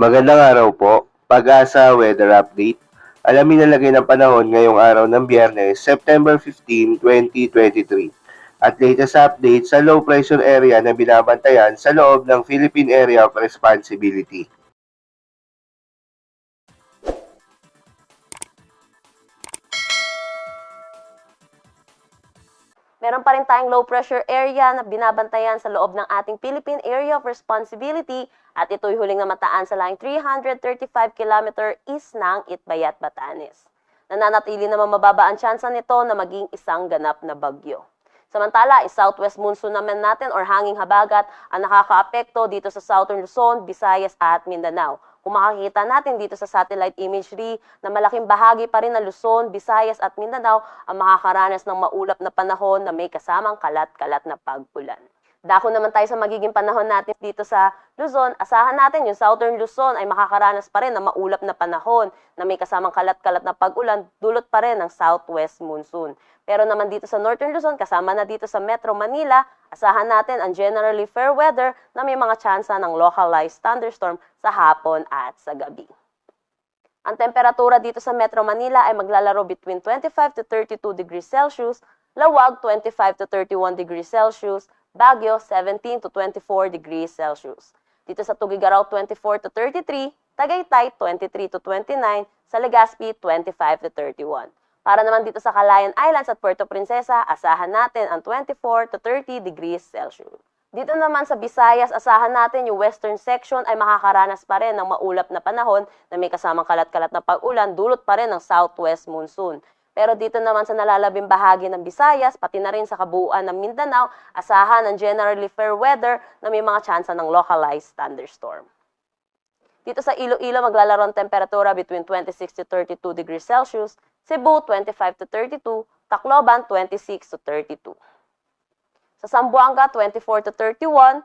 Magandang araw po. Pag-asa Weather Update. Alamin ang lagay ng panahon ngayong araw ng Biyernes, September 15, 2023. At latest update sa low pressure area na binabantayan sa loob ng Philippine Area of Responsibility. Meron pa rin tayong low pressure area na binabantayan sa loob ng ating Philippine Area of Responsibility at ito'y huling namataan sa laing 335 km east ng Itbayat, Batanes. Nananatili naman mababa ang tsansa nito na maging isang ganap na bagyo. Samantala, southwest monsoon naman natin or hanging habagat ang nakakaapekto dito sa Southern Luzon, Visayas at Mindanao. Kung makikita natin dito sa satellite imagery na malaking bahagi pa rin ng Luzon, Visayas at Mindanao ang makakaranas ng maulap na panahon na may kasamang kalat-kalat na pag-ulan. Dako naman tayo sa magiging panahon natin dito sa Luzon. Asahan natin yung Southern Luzon ay makakaranas pa rin ng maulap na panahon na may kasamang kalat-kalat na pag-ulan, dulot pa rin ng southwest monsoon. Pero naman dito sa Northern Luzon, kasama na dito sa Metro Manila, asahan natin ang generally fair weather na may mga tsansa ng localized thunderstorm sa hapon at sa gabi. Ang temperatura dito sa Metro Manila ay maglalaro between 25 to 32 degrees Celsius, Lawag 25 to 31 degrees Celsius, Baguio 17 to 24 degrees Celsius. Dito sa Tugigaraw 24 to 33, Tagaytay 23 to 29, sa Legazpi 25 to 31. Para naman dito sa Calayan Islands at Puerto Princesa, asahan natin ang 24 to 30 degrees Celsius. Dito naman sa Visayas, asahan natin yung western section ay makakaranas pa rin ng maulap na panahon na may kasamang kalat-kalat na pag-ulan, dulot pa rin ng southwest monsoon. Pero dito naman sa nalalabing bahagi ng Visayas, pati na rin sa kabuuan ng Mindanao, asahan ang generally fair weather na may mga tsansa ng localized thunderstorm. Dito sa Iloilo, maglalaro ang temperatura between 26 to 32 degrees Celsius, Cebu 25 to 32, Tacloban 26 to 32. Sa Zamboanga 24 to 31,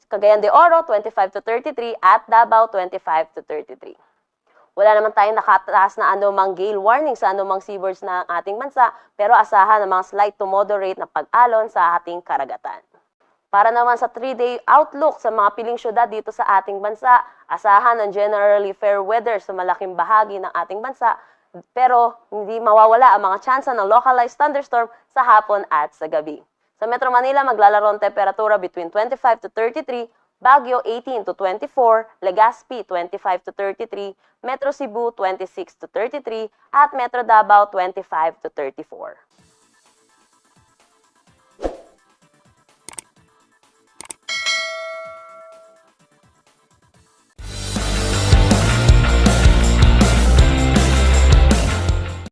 Cagayan de Oro 25 to 33 at Davao 25 to 33. Wala naman tayong nakataas na anumang gale warning sa anumang seaboards ng ating bansa, pero asahan ang mga slight to moderate na pag-alon sa ating karagatan. Para naman sa 3-day outlook sa mga piling syudad dito sa ating bansa, asahan ang generally fair weather sa malaking bahagi ng ating bansa, pero hindi mawawala ang mga tsansa ng localized thunderstorm sa hapon at sa gabi. Sa Metro Manila, maglalaro ang temperatura between 25 to 33, Baguio 18 to 24, Legazpi 25 to 33, Metro Cebu 26 to 33, at Metro Davao 25 to 34.